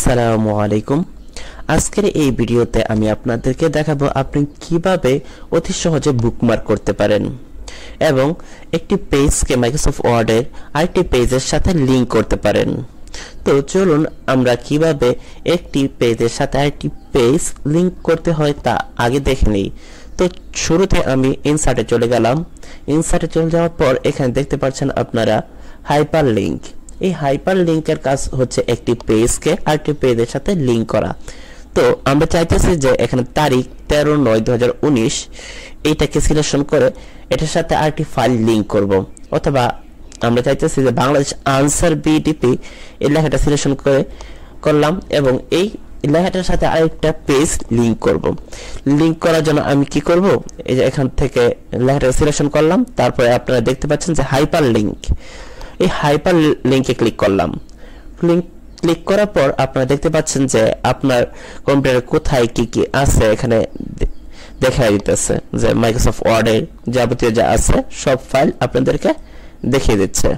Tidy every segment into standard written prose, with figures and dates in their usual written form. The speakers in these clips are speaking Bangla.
আসসালামু আলাইকুম। আজকের এই ভিডিওতে আমি আপনাদেরকে দেখাবো আপনি কিভাবে অতি সহজে বুকমার্ক করতে পারেন এবং একটি পেজকে মাইক্রোসফট ওয়ার্ডের আরেকটি পেজের সাথে লিংক করতে পারেন। তো চলুন আমরা কিভাবে একটি পেজের সাথে আরেকটি পেজ লিংক করতে হয় তা আগে দেখে নিই। তো শুরুতে আমি ইনসার্টে চলে গেলাম। ইনসার্টে চলে যাওয়ার পর এখানে দেখতে পাচ্ছেন আপনারা হাইপার লিংক। এই হাইপার লিংকের কাজ হচ্ছে একটি পেজকে আরেকটি পেজের সাথে লিংক করা। তো আমরা চাইতেছি যে এখানে তারিখ 13/9/2019 এইটাকে সিলেকশন করে এটার সাথে আরেকটি ফাইল লিংক করব, অথবা আমরা চাইতেছি যে বাংলাদেশ আনসার বিডিপি এই লেখাটা সিলেকশন করলাম এবং এই লেখাটার সাথে আরেকটা পেজ লিংক করব। লিংক করার জন্য আমি কি করব, এই যে এখান থেকে লেখাটা সিলেকশন করলাম, তারপরে আপনারা দেখতে পাচ্ছেন যে হাইপার লিংক। এই হাইপার লিংকে ক্লিক করলাম। ক্লিক করার পর আপনারা দেখতে পাচ্ছেন যে আপনার কম্পিউটারে কোথায় কি কি আছে এখানে দেখা দিতেছে, যে মাইক্রোসফট ওয়ার্ডের যাবতীয় যা আছে সব ফাইল আপনাদেরকে দেখিয়ে দিচ্ছে।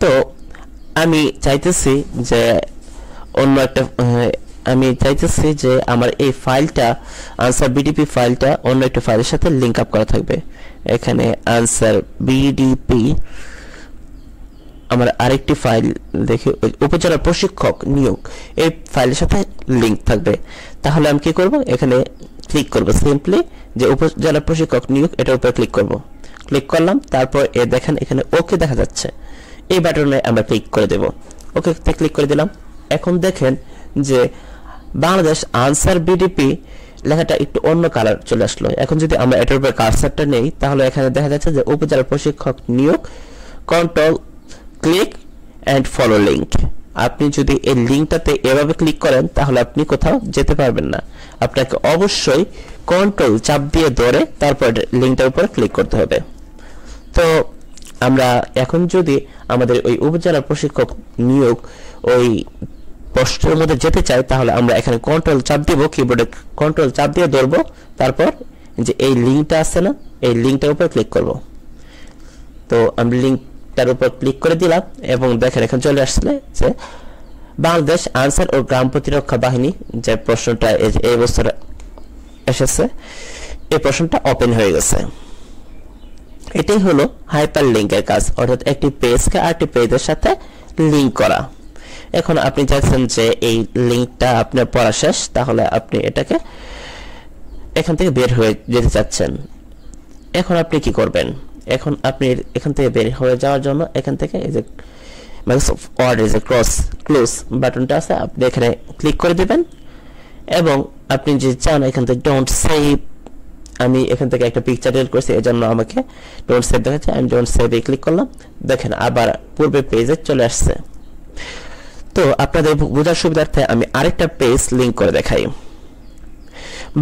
তো আমি চাইতেছি যে আমার এই ফাইলটা আনসার বিডিপি ফাইলটা অন্য একটা ফাইলের সাথে লিংক আপ করা থাকবে। এখানে আনসার বিডিপি আমার আরেকটি ফাইল দেখে উপজেলা প্রশিক্ষক নিয়োগ এই ফাইলের সাথে লিংক থাকবে। তাহলে আমি কি করব, এখানে ক্লিক করব, সিম্পলি যে উপজেলা প্রশিক্ষক নিয়োগ এটার উপর ক্লিক করব। ক্লিক করলাম, তারপর দেখেন এখানে ওকে দেখা যাচ্ছে, এই বাটনে আমরা ক্লিক করে দেব। ওকে তে ক্লিক করে দিলাম। এখন দেখেন যে বাংলাদেশ আনসার বিডিপি লেখাটা একটু অন্য কালার চলে আসলো। এখন যদি আমরা এটার উপর কার্সারটা নেই, তাহলে এখানে দেখা যাচ্ছে যে উপজেলা প্রশিক্ষক নিয়োগ, control click and follow link. আপনি যদি এই লিংকটাতে এভাবে ক্লিক করেন তাহলে আপনি কোথাও যেতে পারবেন না। আপনাকে অবশ্যই কন্ট্রোল চাপ দিয়ে ধরে তারপর লিংকটার উপর ক্লিক করতে হবে। তো আমরা এখন যদি আমাদের ওই উপজেলা প্রশিক্ষক নিয়োগ ওই পোস্টের মধ্যে যেতে চাই, তাহলে আমরা এখানে কন্ট্রোল চাপ দিব, কিবোর্ডে কন্ট্রোল চাপ দিয়ে ধরবো, তারপর যে এই লিংকটা আছে না, এই লিংকটার উপর ক্লিক করব। তো আমি লিংকটার উপর ক্লিক করে দিলাম এবং দেখেন এখন চলে আসছে যে বাংলাদেশ আনসার ও গ্রাম প্রতিরক্ষা বাহিনী যে প্রশ্নটা এই বছর এসেছে, এই প্রশ্নটা ওপেন হয়ে গেছে। এটাই হলো হাইপার লিংকের কাজ, অর্থাৎ একটি পেজকে আরেকটি পেজের সাথে লিংক করা। এখন আপনি চাইছেন যে এই লিংকটা আপনার পড়া শেষ, তাহলে আপনি এটাকে এখান থেকে বের হয়ে যেতে চাচ্ছেন। এখন আপনি কি করবেন, এখন আপনি এখান থেকে বের হয়ে যাওয়ার জন্য এখান থেকে এই যে মাইক্রোসফট ওয়ার্ডের যে ক্লোজ বাটনটা আছে আপনি এখানে ক্লিক করে দিবেন এবং আপনি যে চান এখান থেকে ডোন্ট সেভ, আমি এখান থেকে একটা পিকচার ডিলিট করেছি এজন্য আমাকে ডোন্ট সেভ দেখাচ্ছে, আমি ডোন্ট সেভ এ ক্লিক করলাম। দেখেন আবার পূর্বে পেজে চলে আসছে। তো আপনাদের বোঝার সুবিধার্থে আমি আরেকটা পেজ লিংক করে দেখাই।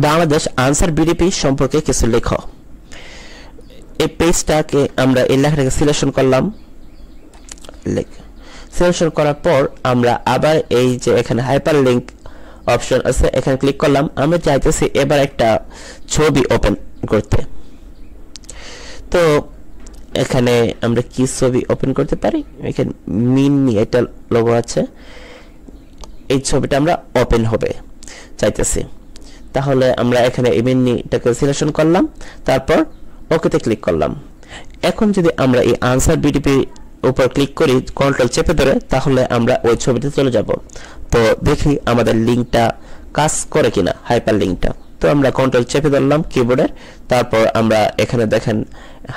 বাংলাদেশ আনসার বিডিপি সম্পর্কে কিছু লেখো। এই পেজটাকে আমরা এই লেখাটাকে সিলেকশন করলাম। সিলেকশন করার পর আমরা আবার এই যে এখানে হাইপার লিংক অপশন আছে এখানে ক্লিক করলাম। আমরা চাইতেছি এবার একটা ছবি ওপেন করতে। তো এখানে আমরা কি ছবি ওপেন করতে পারি, এখানে মিনি এটা লোগো আছে, এই ছবিটা আমরা ওপেন হবে চাইতেছি। তাহলে আমরা এখানে এই মিনিটাকে সিলেকশন করলাম, তারপর ওকেতে ক্লিক করলাম। এখন যদি আমরা এই আনসার বিডিপি উপর ক্লিক করি কন্ট্রোল চেপে ধরে, তাহলে আমরা ওই ছবিতে চলে যাব। তো দেখি আমাদের লিংকটা কাজ করে কিনা, হাইপার লিংকটা। তো আমরা কন্ট্রোল চেপে ধরলাম কিবোর্ডের, তারপর আমরা এখানে দেখেন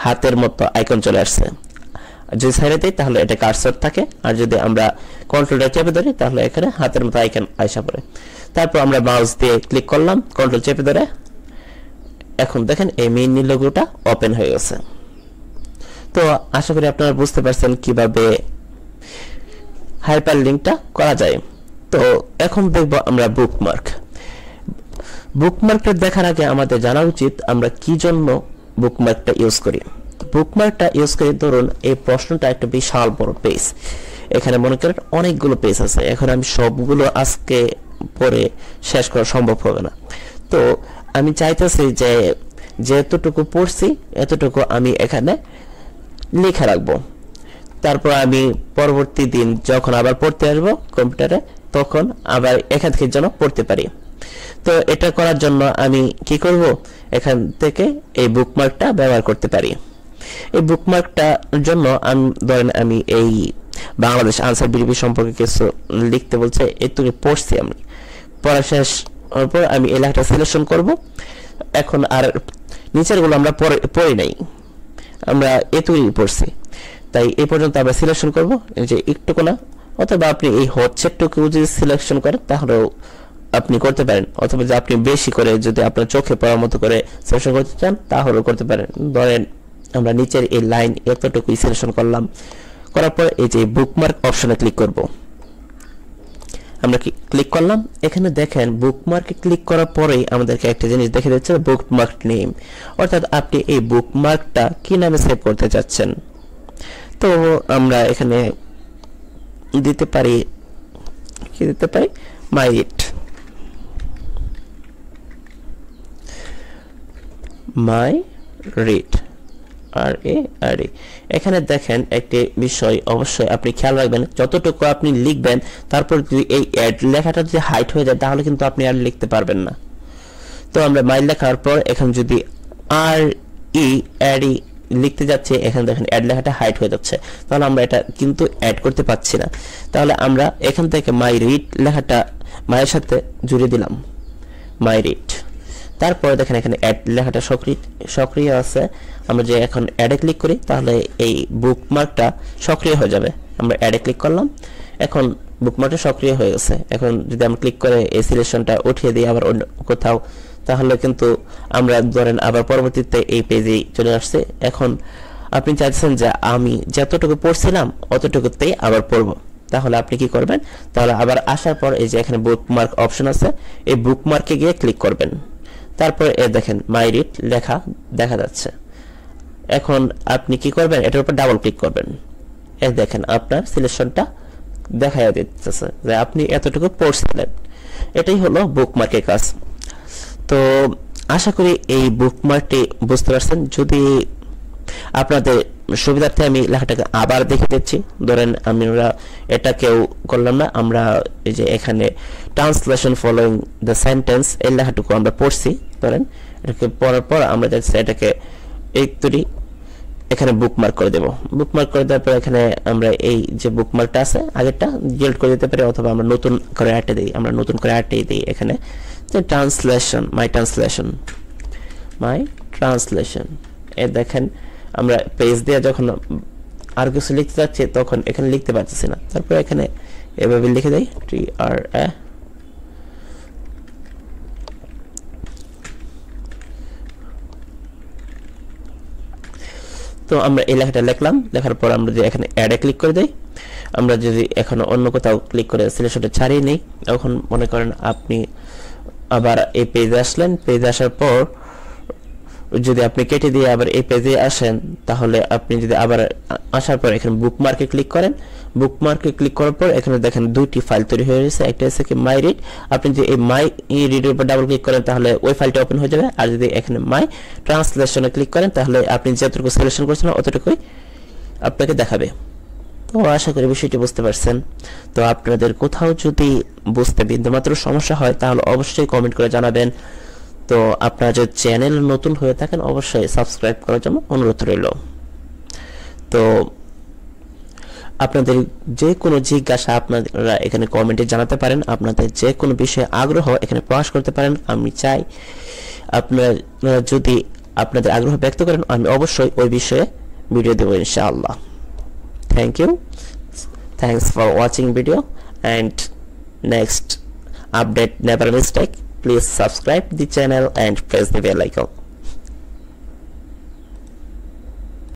হাতের মতো আইকন চলে আসছে। যদি সাইডে দিই তাহলে এটা কার্সর থাকে, আর যদি আমরা কন্ট্রোলটা চেপে ধরি তাহলে এখানে হাতের মতো আইকন আইসা পড়ে। তারপর আমরা মাউস দিয়ে ক্লিক করলাম কন্ট্রোল চেপে ধরে, এখন দেখেন এই মিনি লোগোটা ওপেন হয়ে গেছে। তো আশা করি আপনারা বুঝতে পারছেন কিভাবে হাইপার লিংকটা করা যায়। তো এখন দেখব আমরা বুকমার্ক। বুকমার্কটা দেখার আগে আমাদের জানা উচিত আমরা কি জন্য বুকমার্কটা ইউজ করি। বুকমার্কটা ইউজ করি, ধরুন এই প্রশ্নটা একটা বিশাল বড় পেজ, এখানে মনে করেন অনেকগুলো পেজ আছে, এখন আমি সবগুলো আজকে পড়ে শেষ করা সম্ভব হবে না। তো আমি চাইতেছি যে যেতটুকু পড়ছি এতটুকু আমি এখানে লিখে রাখবো। তারপর আমি পরবর্তী দিন যখন আবার পড়তে আসবো কম্পিউটারে তখন আবার এখান থেকে যেন পড়তে পারি। তো এটা করার জন্য আমি কি করব, এখান থেকে এই বুকমার্কটা ব্যবহার করতে পারি। এই বুকমার্কটার জন্য ধরেন আমি এই বাংলাদেশ আনসার বিডিপি সম্পর্কে কিছু লিখতে বলছে, এটুকু পড়ছি, আমি পড়া শেষ হওয়ার পর আমি এই লেখাটা সিলেকশন করব। এখন আর নিচেরগুলো আমরা পড়ি নাই, আমরা এটুকুই পড়ছি, তাই এই পর্যন্ত আমরা সিলেকশন করব যে একটুকুনা, অথবা আপনি এই হচ্ছেটুকু যদি সিলেকশন করেন তাহলেও আপনি করতে পারেন, অথবা যে আপনি বেশি করে যদি আপনার চোখে পড়ার মতো করে সিলেকশন করতে চান তাহলেও করতে পারেন। ধরেন আমরা নিচের এই লাইন এতটুকুই সিলেকশন করলাম, করার পর এই যে বুকমার্ক অপশনে ক্লিক করব। আমরা ক্লিক করলাম, এখানে দেখেন বুকমার্কে ক্লিক করার পরেই আমাদেরকে একটা জিনিস দেখে দিচ্ছে বুকমার্ক নেম, অর্থাৎ আপনি এই বুকমার্কটা কি নামে সেভ করতে চাচ্ছেন। তো আমরা এখানে দিতে পারি, কি দিতে পারি, মাইরিট, মাইরিট, আর এখানে দেখেন একটি বিষয় অবশ্যই আপনি খেয়াল রাখবেন, যতটুকু আপনি লিখবেন তারপর যদি এই অ্যাড লেখাটা যদি হাইট হয়ে যায় তাহলে কিন্তু আপনি আর লিখতে পারবেন না। তো আমরা মাইল লেখার পর এখন যদি আর ই অ্যাড ই লিখতে যাচ্ছে, এখানে দেখেন অ্যাড লেখাটা হাইট হয়ে যাচ্ছে, তাহলে আমরা এটা কিন্তু অ্যাড করতে পারছি না। তাহলে আমরা এখান থেকে মাই রিড লেখাটা মায়ের সাথে জুড়ে দিলাম, মাই রিড। তারপরে দেখেন এখানে অ্যাড লেখাটা সক্রিয় আছে, আমরা যে এখন অ্যাডে ক্লিক করি তাহলে এই বুকমার্কটা সক্রিয় হয়ে যাবে। আমরা অ্যাডে ক্লিক করলাম, এখন বুকমার্কটা সক্রিয় হয়ে গেছে। এখন যদি আমরা ক্লিক করে এই সিলেকশনটা উঠিয়ে দিই আবার অন্য কোথাও, তাহলে কিন্তু আমরা ধরেন আবার পরবর্তীতে এই পেজে চলে আসছে। এখন আপনি চাইছেন যে আমি যতটুকু পড়ছিলাম অতটুকুতেই আবার পড়বো, তাহলে আপনি কি করবেন, তাহলে আবার আসার পর এই যে এখানে বুকমার্ক অপশন আছে, এই বুকমার্কে গিয়ে ক্লিক করবেন। তারপর দেখেন মাই রিড লেখা দেখা যাচ্ছে। এখন আপনি কি করবেন, এটার উপর ডাবল ক্লিক করবেন, দেখেন আপনার সিলেকশনটা দেখা দিতেছে যে আপনি এতটুকু পড়ছিলেন। এটাই হলো বুকমার্কের কাজ। তো আশা করি এই বুকমার্কটি বুঝতে পারছেন। যদি আপনাদের সুবিধার্থে আমি লেখাটাকে আবার দেখে দিচ্ছি। ধরেন আমরা এটাকেও করলাম না, আমরা এই যে এখানে ট্রান্সলেশন ফলোইং দ্য সেন্টেন্স এই লেখাটুকু আমরা পড়ছি। ধরেন এটাকে পড়ার পর আমরা যাচ্ছি এটাকে একটুরি এখানে বুকমার্ক করে দেব। বুকমার্ক করে দেওয়ার পর এখানে আমরা এই যে বুকমার্কটা আছে আগেরটা ডিলিট করে দিতে পারি, অথবা আমরা নতুন করে আটে দিই। আমরা নতুন করে আটে দিই এখানে যে ট্রান্সলেশন, মাই ট্রান্সলেশন। এ দেখেন আমরা পেজ দিয়ে যখন আর কিছু লিখতে যাচ্ছি তখন এখানে লিখতে পারতেছি না, তারপর এখানে এভাবে লিখে দেই TRA। তো আমরা এই লেখাটা লিখলাম, লেখার পর আমরা যদি এখানে অ্যাডে ক্লিক করে দেই, আমরা যদি এখন অন্য কোথাও ক্লিক করে সিলেকশনটা ছাড়িয়ে নেই, এখন মনে করেন আপনি আবার এই পেজে আসলেন, পেজে আসার পর যদি আপনি কেটে দিয়ে আবার এই পেজে আসেন, তাহলে আপনি যদি আবার আসার পর এখানে বুকমার্কে ক্লিক করেন, বুকমার্কে ক্লিক করার পর এখানে দেখেন দুইটি ফাইল তৈরি হয়ে গেছে। একটা হচ্ছে কি মাই রিড, আপনি যদি এই মাই রিডের উপর ডাবল ক্লিক করেন তাহলে ওই ফাইলটা ওপেন হয়ে যাবে। আর যদি এখানে মাই ট্রান্সলেশনে ক্লিক করেন তাহলে আপনি যতটুকু সিলেকশন করছেন অতটুকুই আপনাকে দেখাবে। তো আশা করি বিষয়টি বুঝতে পারছেন। তো আপনাদের কোথাও যদি বুঝতে বিন্দুমাত্র সমস্যা হয় তাহলে অবশ্যই কমেন্ট করে জানাবেন। তো আপনারা যদি চ্যানেল নতুন হয়ে থাকেন অবশ্যই সাবস্ক্রাইব করার জন্য অনুরোধ রইল। তো আপনাদের যে কোনো জিজ্ঞাসা আপনারা এখানে কমেন্টে জানাতে পারেন, আপনাদের যে কোনো বিষয়ে আগ্রহ এখানে প্রকাশ করতে পারেন। আমি চাই আপনারা যদি আপনাদের আগ্রহ ব্যক্ত করেন আমি অবশ্যই ওই বিষয়ে ভিডিও দেব ইনশাআল্লাহ। Thank you. Thanks for watching video, and next update never mistake. Please subscribe the channel and press the bell icon.